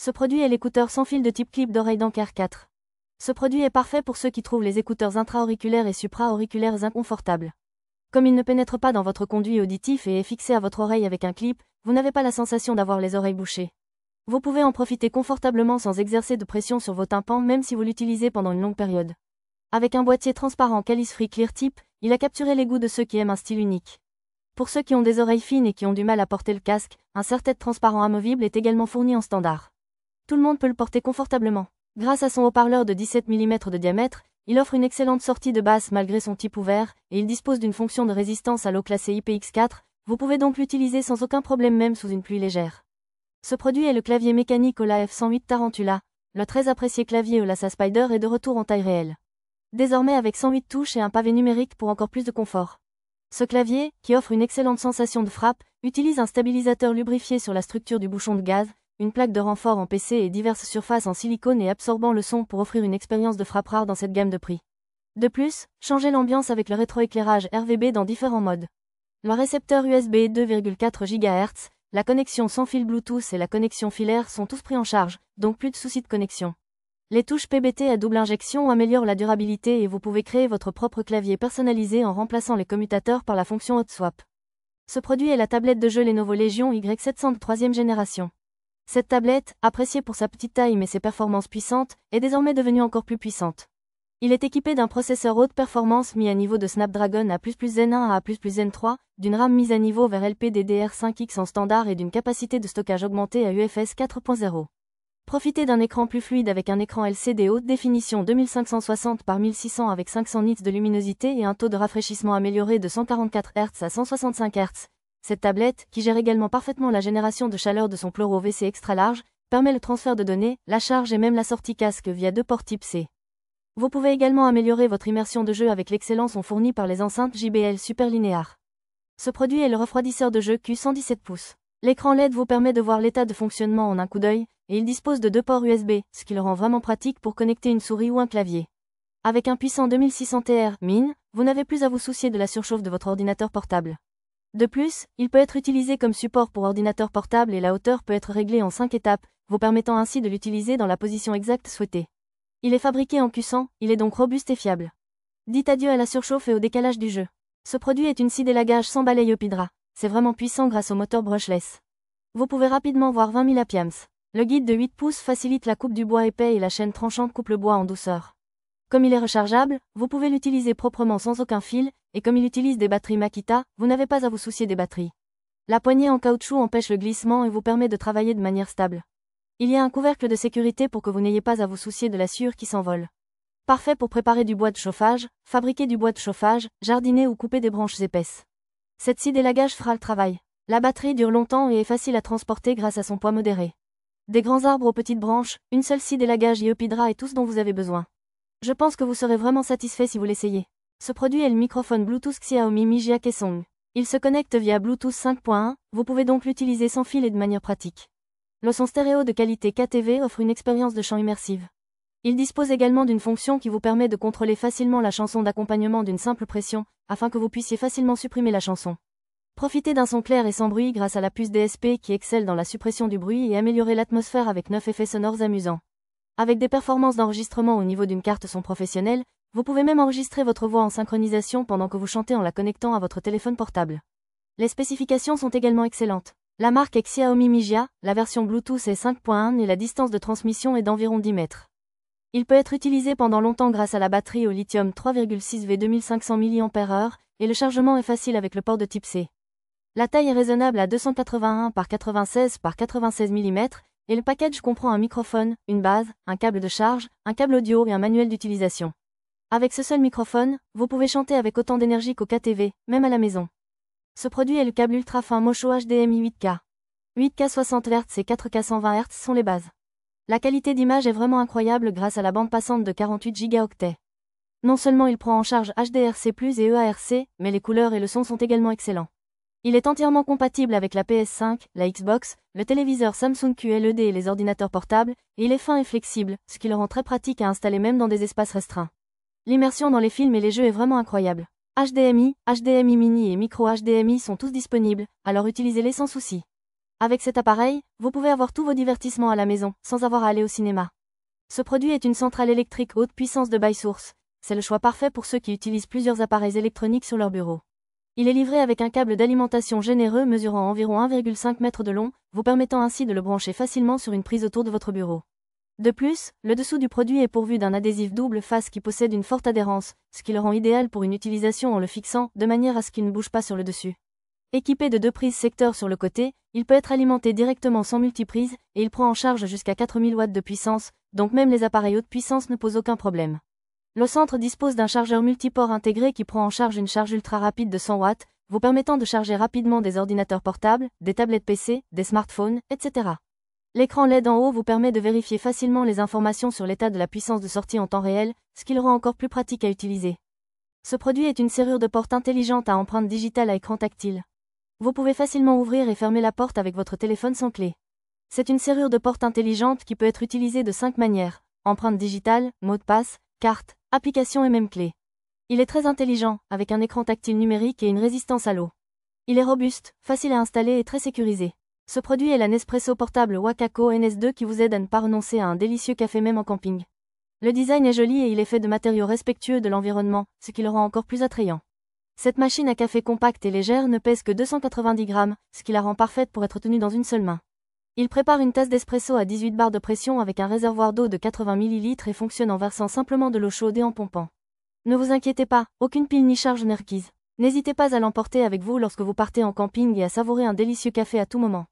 Ce produit est l'écouteur sans fil de type clip d'oreille d'Anker 4. Ce produit est parfait pour ceux qui trouvent les écouteurs intra-auriculaires et supra-auriculaires inconfortables. Comme il ne pénètre pas dans votre conduit auditif et est fixé à votre oreille avec un clip, vous n'avez pas la sensation d'avoir les oreilles bouchées. Vous pouvez en profiter confortablement sans exercer de pression sur vos tympans même si vous l'utilisez pendant une longue période. Avec un boîtier transparent Calis-Free Clear Tip, il a capturé les goûts de ceux qui aiment un style unique. Pour ceux qui ont des oreilles fines et qui ont du mal à porter le casque, un serre-tête transparent amovible est également fourni en standard. Tout le monde peut le porter confortablement. Grâce à son haut-parleur de 17 mm de diamètre, il offre une excellente sortie de basse malgré son type ouvert, et il dispose d'une fonction de résistance à l'eau classée IPX4, vous pouvez donc l'utiliser sans aucun problème même sous une pluie légère. Ce produit est le clavier mécanique Ola F108 Tarantula, le très apprécié clavier Olasa Spider est de retour en taille réelle. Désormais avec 108 touches et un pavé numérique pour encore plus de confort. Ce clavier, qui offre une excellente sensation de frappe, utilise un stabilisateur lubrifié sur la structure du bouchon de gaz, une plaque de renfort en PC et diverses surfaces en silicone et absorbant le son pour offrir une expérience de frappe rare dans cette gamme de prix. De plus, changez l'ambiance avec le rétroéclairage RVB dans différents modes. Le récepteur USB 2,4 GHz, la connexion sans fil Bluetooth et la connexion filaire sont tous pris en charge, donc plus de soucis de connexion. Les touches PBT à double injection améliorent la durabilité et vous pouvez créer votre propre clavier personnalisé en remplaçant les commutateurs par la fonction Hot Swap. Ce produit est la tablette de jeu Lenovo Legion Y700 de 3e génération. Cette tablette, appréciée pour sa petite taille mais ses performances puissantes, est désormais devenue encore plus puissante. Il est équipé d'un processeur haute performance mis à niveau de Snapdragon A++N1 à A++N3, d'une RAM mise à niveau vers LPDDR5X en standard et d'une capacité de stockage augmentée à UFS 4.0. Profitez d'un écran plus fluide avec un écran LCD haute définition 2560 par 1600 avec 500 nits de luminosité et un taux de rafraîchissement amélioré de 144 Hz à 165 Hz. Cette tablette, qui gère également parfaitement la génération de chaleur de son Pleureau VC extra large, permet le transfert de données, la charge et même la sortie casque via deux ports type C. Vous pouvez également améliorer votre immersion de jeu avec l'excellent son fourni par les enceintes JBL Super Linéaire. Ce produit est le refroidisseur de jeu Q117 pouces. L'écran LED vous permet de voir l'état de fonctionnement en un coup d'œil, et il dispose de deux ports USB, ce qui le rend vraiment pratique pour connecter une souris ou un clavier. Avec un puissant 2600 TR min, vous n'avez plus à vous soucier de la surchauffe de votre ordinateur portable. De plus, il peut être utilisé comme support pour ordinateur portable et la hauteur peut être réglée en 5 étapes, vous permettant ainsi de l'utiliser dans la position exacte souhaitée. Il est fabriqué en Q100, il est donc robuste et fiable. Dites adieu à la surchauffe et au décalage du jeu. Ce produit est une scie d'élagage sans balai Opidra. C'est vraiment puissant grâce au moteur brushless. Vous pouvez rapidement voir 20 000 APAMS. Le guide de 8 pouces facilite la coupe du bois épais et la chaîne tranchante coupe le bois en douceur. Comme il est rechargeable, vous pouvez l'utiliser proprement sans aucun fil, et comme il utilise des batteries Makita, vous n'avez pas à vous soucier des batteries. La poignée en caoutchouc empêche le glissement et vous permet de travailler de manière stable. Il y a un couvercle de sécurité pour que vous n'ayez pas à vous soucier de la sueur qui s'envole. Parfait pour préparer du bois de chauffage, fabriquer du bois de chauffage, jardiner ou couper des branches épaisses. Cette scie d'élagage fera le travail. La batterie dure longtemps et est facile à transporter grâce à son poids modéré. Des grands arbres aux petites branches, une seule scie d'élagage Opidra est tout ce dont vous avez besoin. Je pense que vous serez vraiment satisfait si vous l'essayez. Ce produit est le microphone Bluetooth Xiaomi Mi Jia Kesong. Il se connecte via Bluetooth 5.1, vous pouvez donc l'utiliser sans fil et de manière pratique. Le son stéréo de qualité KTV offre une expérience de chant immersive. Il dispose également d'une fonction qui vous permet de contrôler facilement la chanson d'accompagnement d'une simple pression, afin que vous puissiez facilement supprimer la chanson. Profitez d'un son clair et sans bruit grâce à la puce DSP qui excelle dans la suppression du bruit et améliorer l'atmosphère avec 9 effets sonores amusants. Avec des performances d'enregistrement au niveau d'une carte son professionnelle, vous pouvez même enregistrer votre voix en synchronisation pendant que vous chantez en la connectant à votre téléphone portable. Les spécifications sont également excellentes. La marque est Xiaomi Mi Jia, la version Bluetooth est 5.1 et la distance de transmission est d'environ 10 mètres. Il peut être utilisé pendant longtemps grâce à la batterie au lithium 3,6 V 2500 mAh, et le chargement est facile avec le port de type C. La taille est raisonnable à 281 par 96 par 96 mm, et le package comprend un microphone, une base, un câble de charge, un câble audio et un manuel d'utilisation. Avec ce seul microphone, vous pouvez chanter avec autant d'énergie qu'au KTV, même à la maison. Ce produit est le câble ultra fin Mosho HDMI 8K. 8K 60 Hz et 4K 120 Hz sont les bases. La qualité d'image est vraiment incroyable grâce à la bande passante de 48 Go. Non seulement il prend en charge HDRC+ et EARC, mais les couleurs et le son sont également excellents. Il est entièrement compatible avec la PS5, la Xbox, le téléviseur Samsung QLED et les ordinateurs portables, et il est fin et flexible, ce qui le rend très pratique à installer même dans des espaces restreints. L'immersion dans les films et les jeux est vraiment incroyable. HDMI, HDMI mini et micro HDMI sont tous disponibles, alors utilisez-les sans souci. Avec cet appareil, vous pouvez avoir tous vos divertissements à la maison, sans avoir à aller au cinéma. Ce produit est une centrale électrique haute puissance de BySource. C'est le choix parfait pour ceux qui utilisent plusieurs appareils électroniques sur leur bureau. Il est livré avec un câble d'alimentation généreux mesurant environ 1,5 m de long, vous permettant ainsi de le brancher facilement sur une prise autour de votre bureau. De plus, le dessous du produit est pourvu d'un adhésif double face qui possède une forte adhérence, ce qui le rend idéal pour une utilisation en le fixant, de manière à ce qu'il ne bouge pas sur le dessus. Équipé de 2 prises secteur sur le côté, il peut être alimenté directement sans multiprise, et il prend en charge jusqu'à 4000 watts de puissance, donc même les appareils haute puissance ne posent aucun problème. Le centre dispose d'un chargeur multiport intégré qui prend en charge une charge ultra rapide de 100 watts, vous permettant de charger rapidement des ordinateurs portables, des tablettes PC, des smartphones, etc. L'écran LED en haut vous permet de vérifier facilement les informations sur l'état de la puissance de sortie en temps réel, ce qui le rend encore plus pratique à utiliser. Ce produit est une serrure de porte intelligente à empreinte digitale à écran tactile. Vous pouvez facilement ouvrir et fermer la porte avec votre téléphone sans clé. C'est une serrure de porte intelligente qui peut être utilisée de 5 manières: empreinte digitale, mot de passe, carte, application et même clé. Il est très intelligent, avec un écran tactile numérique et une résistance à l'eau. Il est robuste, facile à installer et très sécurisé. Ce produit est la Nespresso portable Wakako NS2 qui vous aide à ne pas renoncer à un délicieux café même en camping. Le design est joli et il est fait de matériaux respectueux de l'environnement, ce qui le rend encore plus attrayant. Cette machine à café compacte et légère ne pèse que 290 grammes, ce qui la rend parfaite pour être tenue dans une seule main. Il prépare une tasse d'espresso à 18 bars de pression avec un réservoir d'eau de 80 ml et fonctionne en versant simplement de l'eau chaude et en pompant. Ne vous inquiétez pas, aucune pile ni charge n'est requise. N'hésitez pas à l'emporter avec vous lorsque vous partez en camping et à savourer un délicieux café à tout moment.